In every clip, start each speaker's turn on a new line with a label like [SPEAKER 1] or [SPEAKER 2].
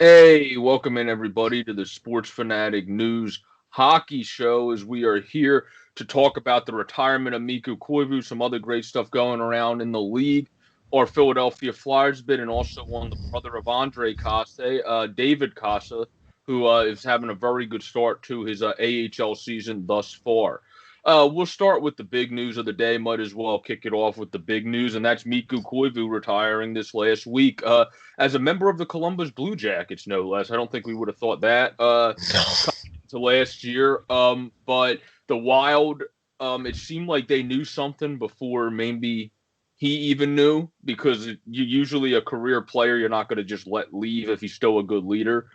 [SPEAKER 1] Hey, welcome in everybody to the Sports Fanatic News Hockey Show as we are here to talk about the retirement of Mikko Koivu, some other great stuff going around in the league. Our Philadelphia Flyers bid, and also on the brother of Andre Coste, David Costa, who is having a very good start to his AHL season thus far. We'll start with the big news of the day. Might as well kick it off with the big news, and that's Mikko Koivu retiring this last week. As a member of the Columbus Blue Jackets, no less. I don't think we would have thought that
[SPEAKER 2] No.
[SPEAKER 1] to last year. But the Wild, it seemed like they knew something before maybe he even knew, because you usually a career player you're not going to just let leave if he's still a good leader.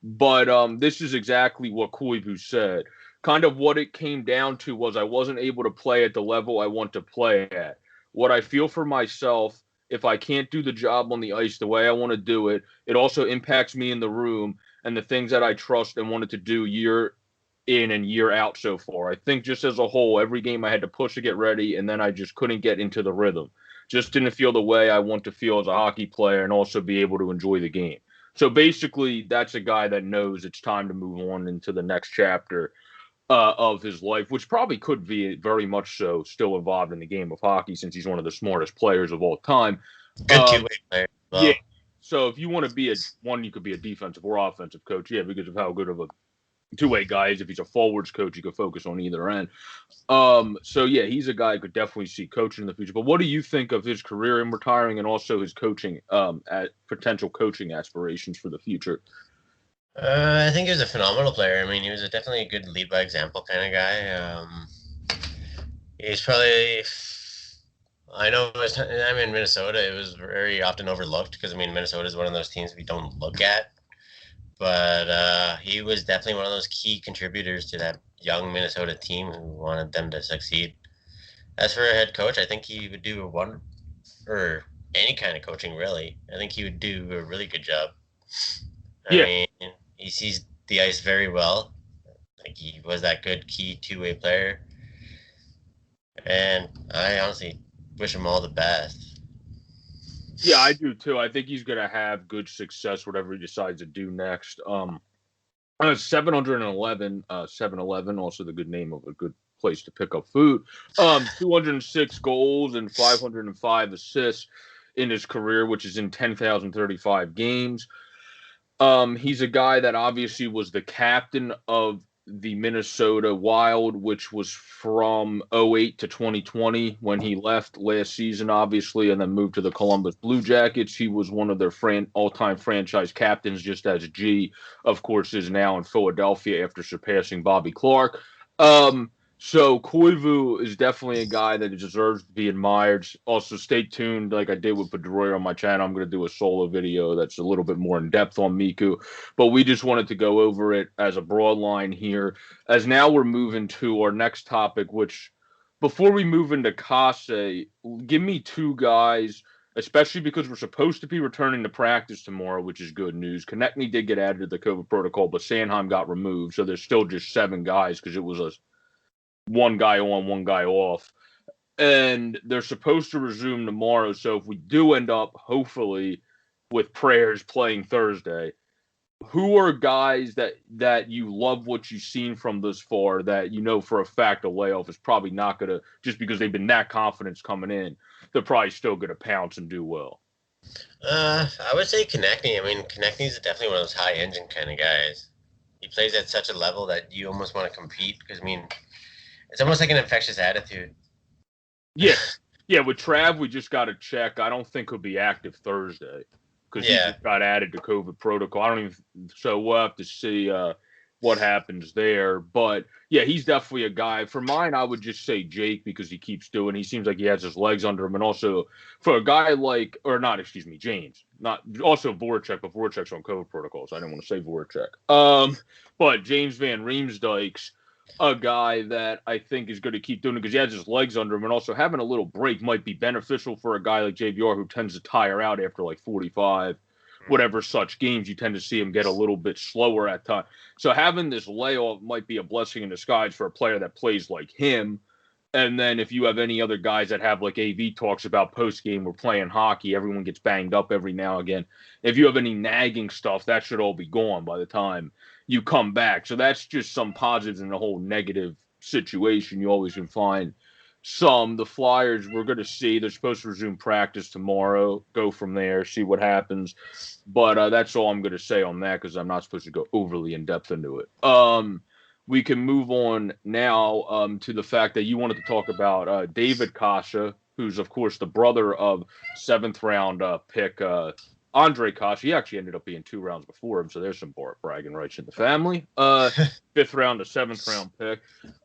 [SPEAKER 1] But this is exactly what Koivu said. Kind of what it came down to was I wasn't able to play at the level I want to play at. What I feel for myself, if I can't do the job on the ice the way I want to do it, it also impacts me in the room and the things that I trust and wanted to do year in and year out so far. I think just as a whole, every game I had to push to get ready, and then I just couldn't get into the rhythm. Just didn't feel the way I want to feel as a hockey player and also be able to enjoy the game. So basically, that's a guy that knows it's time to move on into the next chapter of his life, which probably could be very much so still involved in the game of hockey since he's one of the smartest players of all time.
[SPEAKER 2] Good
[SPEAKER 1] Um,
[SPEAKER 2] two-way player as
[SPEAKER 1] yeah.
[SPEAKER 2] well.
[SPEAKER 1] So if you want to be you could be a defensive or offensive coach, yeah, because of how good of a two-way guy is. If he's a forwards coach, you could focus on either end. So yeah, he's a guy I could definitely see coaching in the future. But what do you think of his career in retiring and also his coaching, at potential coaching aspirations for the future?
[SPEAKER 2] I think he was a phenomenal player. I mean, he was definitely a good lead by example kind of guy. He's probably, I know his time in Minnesota, it was very often overlooked because, I mean, Minnesota is one of those teams we don't look at. But he was definitely one of those key contributors to that young Minnesota team who wanted them to succeed. As for a head coach, I think he would do or any kind of coaching, really. I think he would do a really good job. I
[SPEAKER 1] Yeah,
[SPEAKER 2] mean, he sees the ice very well. Like, he was that good key two-way player, and I honestly wish him all the best.
[SPEAKER 1] yeah, I do too. I think he's gonna have good success whatever he decides to do next. 711, 7-Eleven, also the good name of a good place to pick up food. 206 goals and 505 assists in his career, which is in 10,035 games. He's a guy that obviously was the captain of the Minnesota Wild, which was from '08 to 2020 when he left last season, obviously, and then moved to the Columbus Blue Jackets. He was one of their all-time franchise captains, just as G, of course, is now in Philadelphia after surpassing Bobby Clark. So Koivu is definitely a guy that deserves to be admired. Also, stay tuned, like I did with Pedroia on my channel. I'm going to do a solo video that's a little bit more in depth on Miku, but we just wanted to go over it as a broad line here. As now we're moving to our next topic, which before we move into Kase, give me two guys, especially because we're supposed to be returning to practice tomorrow, which is good news. Konechny did get added to the COVID protocol, but Sanheim got removed, so there's still just 7 guys because it was a one guy on, one guy off. And they're supposed to resume tomorrow. So if we do end up, hopefully, with prayers playing Thursday, who are guys that you love what you've seen from this far that you know for a fact a layoff is probably not going to, just because they've been that confident coming in, they're probably still going to pounce and do well?
[SPEAKER 2] I would say Konechny. I mean, Konechny's definitely one of those high engine kind of guys. He plays at such a level that you almost want to compete because, I mean, it's almost like an infectious attitude.
[SPEAKER 1] Yeah. Yeah, with Trav, we just got to check. I don't think he'll be active Thursday because he
[SPEAKER 2] Yeah.
[SPEAKER 1] just got added to COVID protocol. I don't even, so we'll have to see what happens there. But yeah, he's definitely a guy. For mine, I would just say Jake because he keeps doing. He seems like he has his legs under him, and also for a guy like, or not, excuse me, James, not also Voracek, but Voracek's on COVID protocols. So I didn't want to say Voracek. But James Van Riemsdyk's a guy that I think is going to keep doing it because he has his legs under him, and also having a little break might be beneficial for a guy like JVR who tends to tire out after like 45, whatever such games. You tend to see him get a little bit slower at times. So having this layoff might be a blessing in disguise for a player that plays like him. And then if you have any other guys that have, like AV talks about post game, we're playing hockey, everyone gets banged up every now and again. If you have any nagging stuff, that should all be gone by the time you come back. So that's just some positives in the whole negative situation. You always can find some. The Flyers, we're going to see. They're supposed to resume practice tomorrow. Go from there, see what happens. But that's all I'm going to say on that because I'm not supposed to go overly in depth into it. We can move on now to the fact that you wanted to talk about David Kasha, who's, of course, the brother of seventh-round pick Andre Kasha. He actually ended up being 2 rounds before him, so there's some bragging rights in the family. 5th round to 7th-round pick.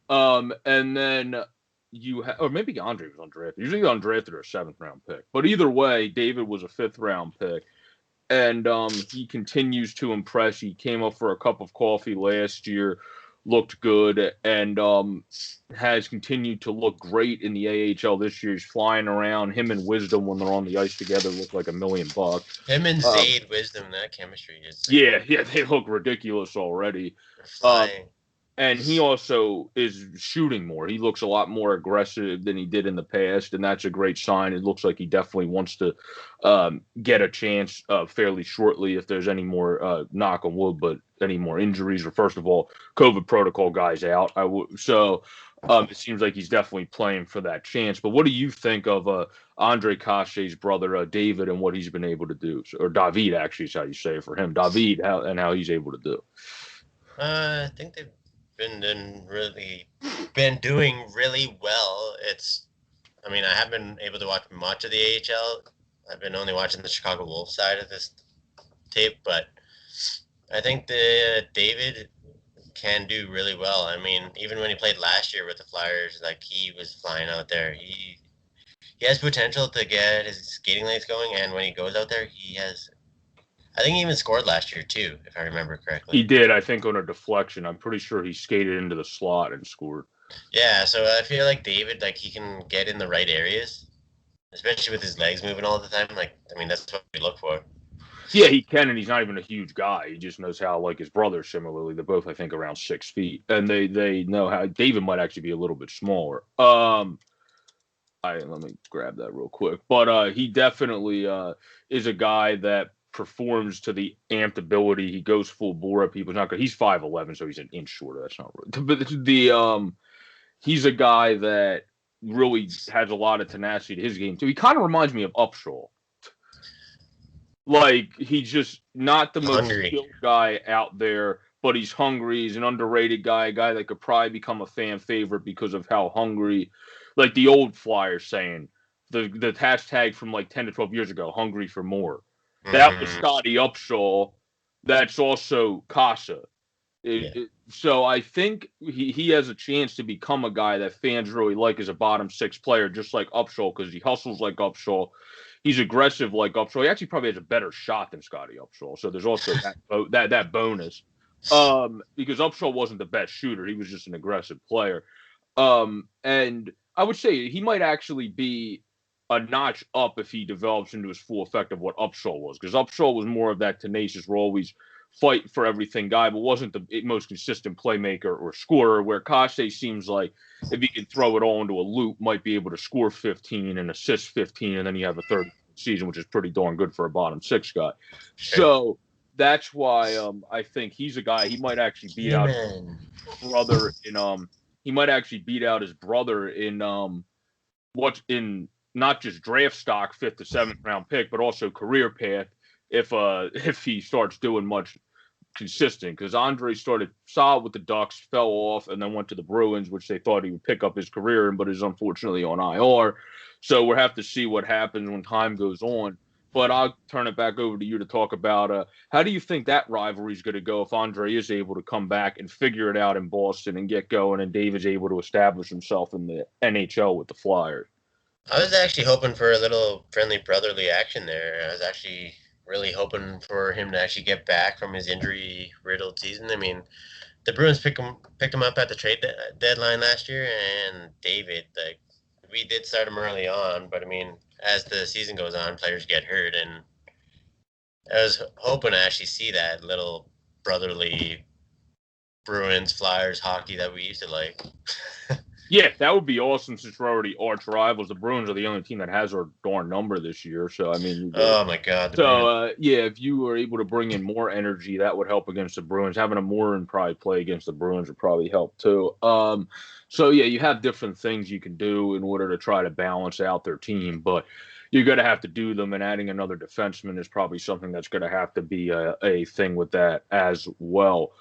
[SPEAKER 1] And then or maybe Andre was undrafted. Usually undrafted or a 7th-round pick. But either way, David was a 5th-round pick. And he continues to impress. He came up for a cup of coffee last year, looked good, and has continued to look great in the AHL this year. He's flying around. Him and Wisdom, when they're on the ice together, look like $1 million.
[SPEAKER 2] Him and Zaid Wisdom, that chemistry is.
[SPEAKER 1] Yeah, they look ridiculous already.
[SPEAKER 2] Flying.
[SPEAKER 1] And he also is shooting more. He looks a lot more aggressive than he did in the past, and that's a great sign. It looks like he definitely wants to get a chance fairly shortly if there's any more, knock on wood, but any more injuries, or first of all, COVID protocol guys out. So it seems like he's definitely playing for that chance. But what do you think of Andre Kashe's brother, David, and what he's been able to do? Or David, actually, is how you say it for him. David, how he's able to do.
[SPEAKER 2] I think they've been doing really well. I haven't been able to watch much of the AHL. I've been only watching the Chicago Wolves side of this tape, but I think David can do really well. I mean, even when he played last year with the Flyers, like, he was flying out there. He has potential to get his skating legs going, and when he goes out there, I think he even scored last year too, if I remember correctly.
[SPEAKER 1] He did, I think, on a deflection. I'm pretty sure he skated into the slot and scored.
[SPEAKER 2] Yeah, so I feel like David, like, he can get in the right areas, especially with his legs moving all the time. Like, I mean, that's what we look for.
[SPEAKER 1] Yeah, he can, and he's not even a huge guy. He just knows how, like his brother, similarly. They're both, I think, around 6 feet. And they know how. David might actually be a little bit smaller. Let me grab that real quick. But he definitely is a guy that performs to the amped ability. He goes full bore at people. He's 5'11", so he's an inch shorter. That's not really. But he's a guy that really has a lot of tenacity to his game too. He kind of reminds me of Upshaw. Like, he's just not the most skilled guy out there, but he's hungry. He's an underrated guy, a guy that could probably become a fan favorite because of how hungry, like the old Flyers saying, the hashtag from like 10 to 12 years ago, hungry for more. Mm-hmm. That was Scotty Upshaw. That's also Kasha. So I think he has a chance to become a guy that fans really like as a bottom 6 player, just like Upshaw, because he hustles like Upshaw. He's aggressive like Upshaw. He actually probably has a better shot than Scotty Upshaw. So there's also that bonus. Because Upshaw wasn't the best shooter. He was just an aggressive player. And I would say he might actually be a notch up if he develops into his full effect of what Upshaw was. Because Upshaw was more of that tenacious, we're always fight for everything guy, but wasn't the most consistent playmaker or scorer, where Kashe seems like if he can throw it all into a loop, might be able to score 15 and assist 15, and then you have a third season, which is pretty darn good for a bottom 6 guy. So that's why I think he's a guy. He might actually beat out his brother in what's in not just draft stock, 5th to 7th round pick, but also career path if he starts doing much consistent. Because Andre started solid with the Ducks, fell off, and then went to the Bruins, which they thought he would pick up his career in, but is unfortunately on IR. So we'll have to see what happens when time goes on. But I'll turn it back over to you to talk about how do you think that rivalry is going to go if Andre is able to come back and figure it out in Boston and get going, and David's able to establish himself in the NHL with the Flyers?
[SPEAKER 2] I was actually hoping for a little friendly brotherly action there. I was actually really hoping for him to actually get back from his injury-riddled season. I mean, the Bruins picked him up at the trade deadline last year, and David, like, we did start him early on, but I mean, as the season goes on, players get hurt, and I was hoping to actually see that little brotherly Bruins Flyers hockey that we used to like.
[SPEAKER 1] Yeah, that would be awesome since we're already arch rivals. The Bruins are the only team that has our darn number this year. So, I mean,
[SPEAKER 2] Oh my God, the
[SPEAKER 1] so,
[SPEAKER 2] Bruins.
[SPEAKER 1] yeah, if you were able to bring in more energy, that would help against the Bruins. Having a Morin probably play against the Bruins would probably help too. So yeah, you have different things you can do in order to try to balance out their team, but you're going to have to do them. And adding another defenseman is probably something that's going to have to be a thing with that as well.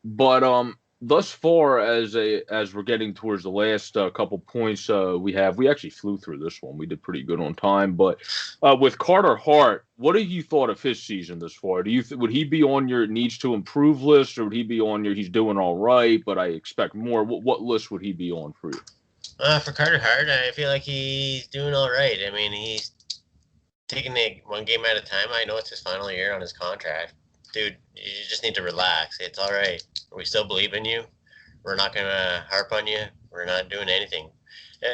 [SPEAKER 1] But thus far as we're getting towards the last couple points we actually flew through this one. We did pretty good on time, but with Carter Hart, what have you thought of his season this far? Do you would he be on your needs to improve list, or would he be on your he's doing all right, but I expect more? What list would he be on for you?
[SPEAKER 2] For Carter Hart, I feel like he's doing all right. I mean, he's taking it one game at a time. I know it's his final year on his contract. Dude, you just need to relax. It's all right. We still believe in you. We're not going to harp on you. We're not doing anything.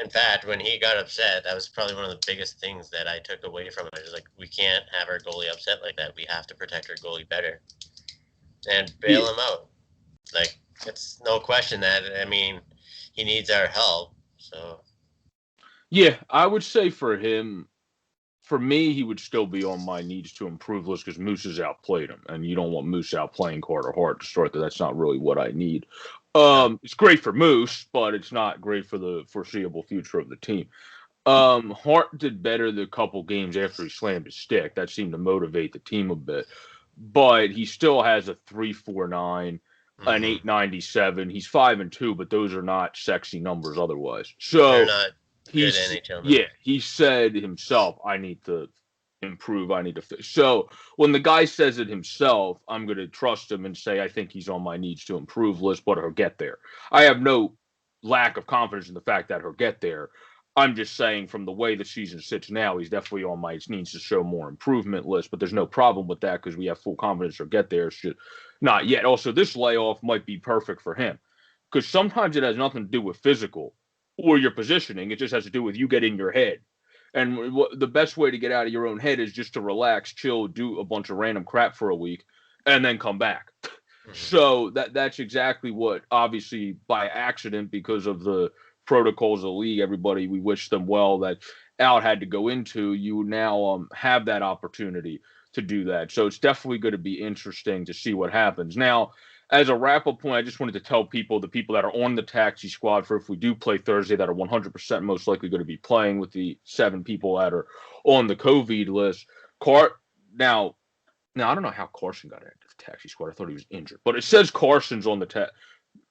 [SPEAKER 2] In fact, when he got upset, that was probably one of the biggest things that I took away from it. It was like, we can't have our goalie upset like that. We have to protect our goalie better and bail him out. Like, it's no question that, I mean, he needs our help. So,
[SPEAKER 1] Yeah, I would say for him, for me, he would still be on my needs to improve list because Moose has outplayed him, and you don't want Moose outplaying Carter Hart to start that. That's not really what I need.
[SPEAKER 2] no.
[SPEAKER 1] It's great for Moose, but it's not great for the foreseeable future of the team. Hart did better the couple games after he slammed his stick. That seemed to motivate the team a bit, but he still has a 3.49, an
[SPEAKER 2] Mm-hmm.
[SPEAKER 1] 8.97. He's 5-2, but those are not sexy numbers otherwise.
[SPEAKER 2] They're
[SPEAKER 1] So
[SPEAKER 2] not good NHL
[SPEAKER 1] yeah,
[SPEAKER 2] numbers.
[SPEAKER 1] he said himself, I need to improve. I need to fix. So when the guy says it himself, I'm going to trust him and say, I think he's on my needs to improve list, but he'll get there. I have no lack of confidence in the fact that he'll get there. I'm just saying from the way the season sits now, he's definitely on my needs to show more improvement list, but there's no problem with that because we have full confidence he'll get there. It's just not yet. Also, this layoff might be perfect for him because sometimes it has nothing to do with physical or your positioning. It just has to do with you get in your head. And the best way to get out of your own head is just to relax, chill, do a bunch of random crap for a week, and then come back.
[SPEAKER 2] Mm-hmm.
[SPEAKER 1] So that's exactly what, obviously by accident, because of the protocols of the league, everybody, we wish them well, that out had to go into. You now have that opportunity to do that. So it's definitely going to be interesting to see what happens. Now, as a wrap-up point, I just wanted to tell people, the people that are on the taxi squad for if we do play Thursday, that are 100% most likely going to be playing with the 7 people that are on the COVID list. Now, I don't know how Carson got into the taxi squad. I thought he was injured, but it says Carson's on the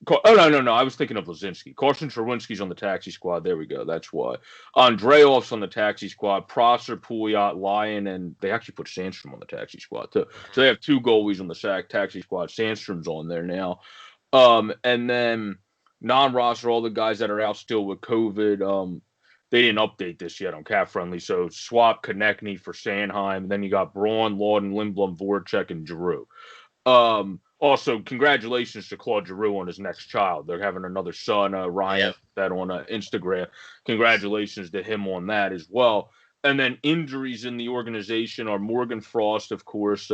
[SPEAKER 1] Oh no! I was thinking of Lazinski. Carson Cherwinski's on the taxi squad. There we go. That's why. Andreev's on the taxi squad. Prosser, Pouliot, Lyon, and they actually put Sandstrom on the taxi squad too. So they have 2 goalies on the taxi squad. Sandstrom's on there now. And then non-roster, all the guys that are out still with COVID. They didn't update this yet on Cap Friendly. So swap Konechny for Sanheim. And then you got Braun, Lawton, Lindblom, Voracek, and Giroux. Also, congratulations to Claude Giroux on his next child. They're having another son, Ryan, that on Instagram. Congratulations to him on that as well. And then injuries in the organization are Morgan Frost, of course.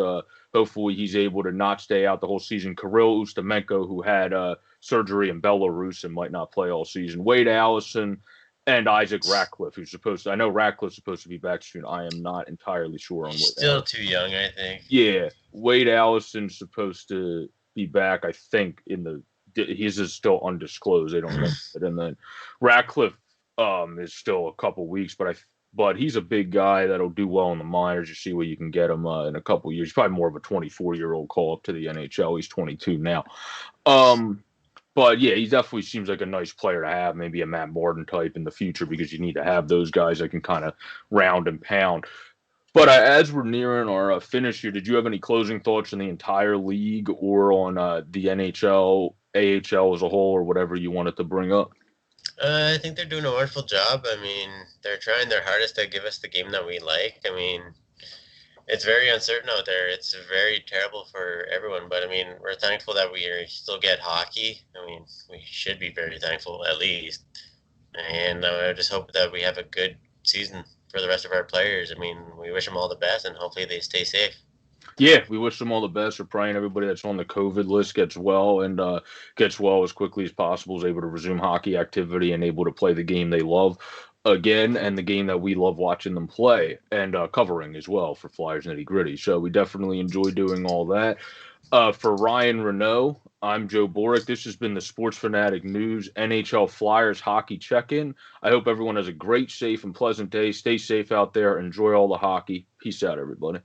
[SPEAKER 1] Hopefully he's able to not stay out the whole season. Kirill Ustimenko, who had surgery in Belarus and might not play all season. Wade Allison and Isaac Ratcliffe, who's supposed to. I know Ratcliffe's supposed to be back soon. I am not entirely sure on
[SPEAKER 2] He's
[SPEAKER 1] what.
[SPEAKER 2] still too young, I think.
[SPEAKER 1] Yeah, Wade Allison's supposed to be back. I think his is still undisclosed. They don't know it. And then Ratcliffe is still a couple weeks, but he's a big guy that'll do well in the minors. You see where you can get him in a couple years. He's probably more of a 24-year-old call up to the NHL. He's 22 now. But yeah, he definitely seems like a nice player to have, maybe a Matt Martin type in the future, because you need to have those guys that can kind of round and pound. But as we're nearing our finish here, did you have any closing thoughts on the entire league or on the NHL, AHL as a whole, or whatever you wanted to bring up?
[SPEAKER 2] I think they're doing a wonderful job. I mean, they're trying their hardest to give us the game that we like. I mean, it's very uncertain out there. It's very terrible for everyone. But I mean, we're thankful that we still get hockey. I mean, we should be very thankful at least. And I just hope that we have a good season for the rest of our players. I mean, we wish them all the best, and hopefully they stay safe.
[SPEAKER 1] Yeah, we wish them all the best. We're praying everybody that's on the COVID list gets well and gets well as quickly as possible, is able to resume hockey activity and able to play the game they love again, and the game that we love watching them play and covering as well for Flyers Nitty Gritty. So we definitely enjoy doing all that. For Ryan Renaud, I'm Joe Boric. This has been the Sports Fanatic News NHL Flyers Hockey Check-In. I hope everyone has a great, safe, and pleasant day. Stay safe out there. Enjoy all the hockey. Peace out, everybody.